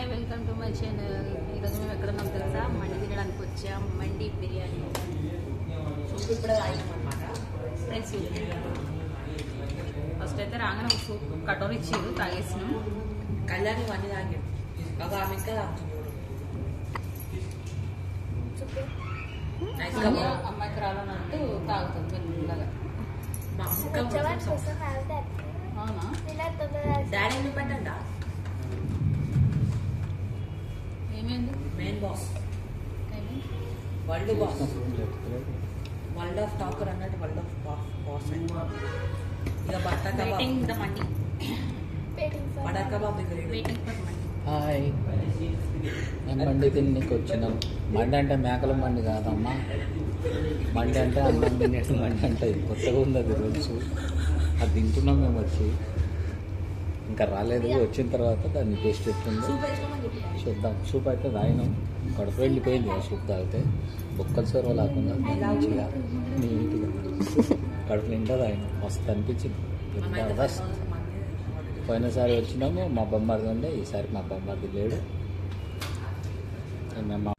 Hi welcome to my channel. ఈరోజు మేము ఎక్కడ ఉన్నాం తెలుసా? మండి తినడానికి వచ్చాం. మండి బిర్యానీ ఇప్పుడు అనమాట. ఫ్రెండ్స్ ఫస్ట్ అయితే రాగానే ఒక సూప్ కటోరీ ఇచ్చారు, తాగేసినాం. కళ్యాణి వన్నీ తాగాడు బాబా, ఆమె ఇంకా అమ్మాయికి రాలన్నట్టు తాగుతుంది మెల్లగా. అవునా? డాడీ ఎందుకు పెట్టండా? ఏమైంది? Main boss, world boss, world of talker అన్నట్టు వరల్డ్ ఆఫ్ బాస్. ఇక బట్టర్ కబాబ్ హాయ్, మేము మండి తిన్నీకి వచ్చినాం. మండి అంటే మేకల మండి కాదమ్మా, మండి అంటే అన్నం తినేటి మండి అంటే కొత్తగా ఉంది. అది రోజు అది తింటున్నాం మేము వచ్చి. ఇంకా రాలేదు, వచ్చిన తర్వాత దాన్ని టేస్ట్ ఎట్లుందో చూద్దాం. సూప్ అయితే తాగినాం, కడుపు వెళ్ళిపోయింది ఆ సూప్ తాగితే. బొక్కల సర్వ లేకుండా మంచిగా నీట్గా కడుపు నిండా తాగినాం. మస్తు అనిపించింది. జబర్దస్త్. పోయినసారి వచ్చినాము మా బొమ్మది ఉండే, ఈసారి మా బొమ్మది లేడు. మేము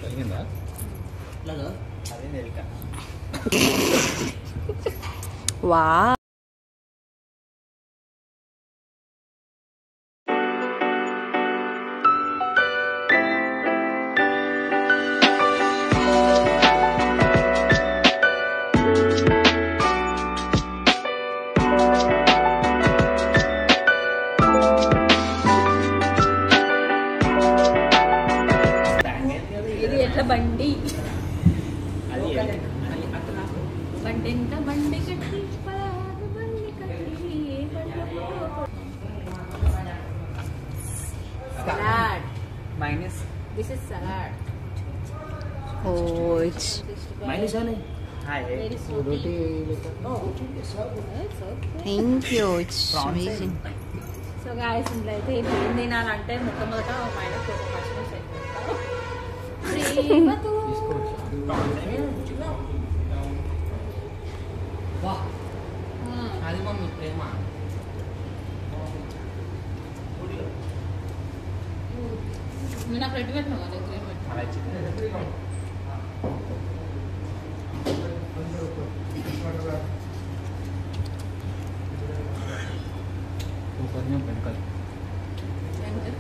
కలిగిందా? వా ఇది ఎట్లా బండి? బండి ఎంత బండి కట్టి బండి కట్టి salad. Minus this is salad. Minus అని Very sweet. Thank you. It's amazing. So guys, ఇంట్లో అయితే ఇప్పుడు ఏం తినాలంటే మొట్టమొదట మైనస్ ఒక పచ్చిమిర్చి అయిపోతాం. అది మమ్మీ ప్రేమ. నేను నాకు రెడ్డి పెట్టినా కదా, గ్రీన్ పెట్టినా.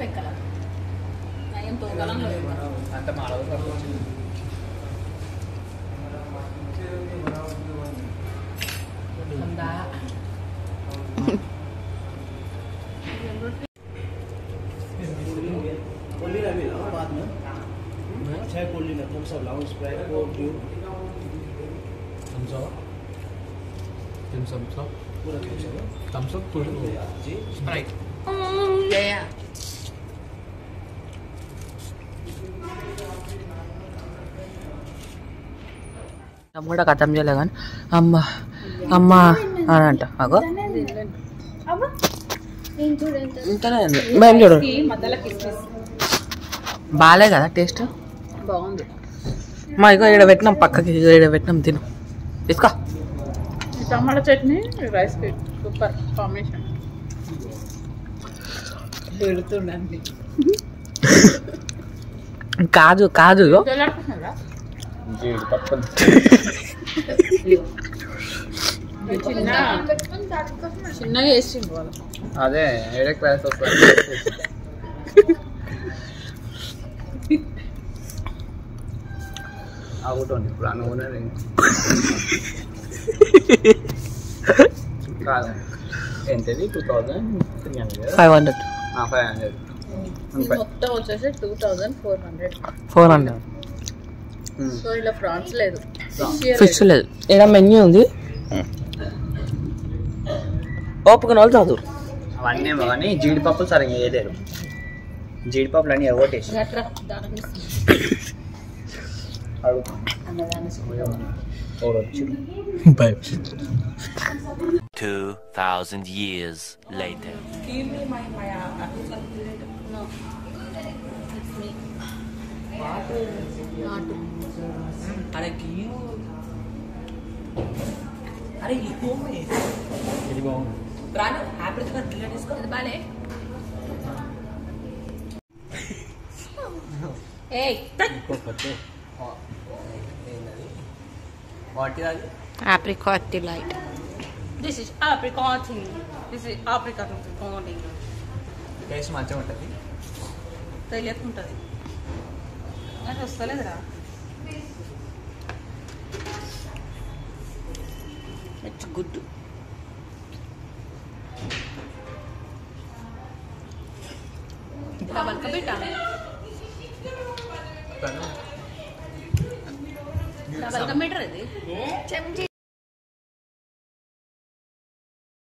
పెక్కల నయం తోగలంలో అంత మాడవ స్ప్రైట్ కూడా కథం చేయలే కానీ అమ్మ అమ్మ అని అంట. అగో మేము చూడు బాగాలే కదా టేస్ట్. బాగుంది. మా ఇగో ఇక్కడ పెట్టినాం, పక్కకి ఇక్కడ పెట్టినాం, తిను తీసుకో. టమాటా చట్నీ రైస్ సూపర్ కాంబినేషన్. పెడుతుండండి కాజు కాజు చిన్నగా వేసిండు వాళ్ళు. అదే ఏడే క్లాస్ వస్తుంది. అవుతుంది ఇప్పుడు అనుకునే కాదు. ఎంతది? 2300. 500. 500. మొత్తం వచ్చేసి 2400. 400. సో ఇలా ఫ్రాన్స్ లేదు, ఫిష్ లేదు. ఇక్కడ మెన్యూ ఉంది, ఓపుకున్న వాళ్ళు చదువు. అవన్నీ కానీ జీడిపప్పులు సరిగ్గా వేయలేరు. జీడిపప్పులు అన్నీ ఎవటేసి 2,000 years later. Give me my apple calculator. No. It's me. What? Not. Are you? Are you home? ఇది బాగుంది. Rana, apple calculator is ఇది బాలే. ఏయ్ ఇంకొకటి వాటి అది Apricot delight. This is apricot. This is apricot. Taste మంచిగా ఉంటుంది. తెలియకుంటుంది అది వస్తలేదురా. It's good. డబల్ కా బేటా డబల్ కా మీటర్ ఇది.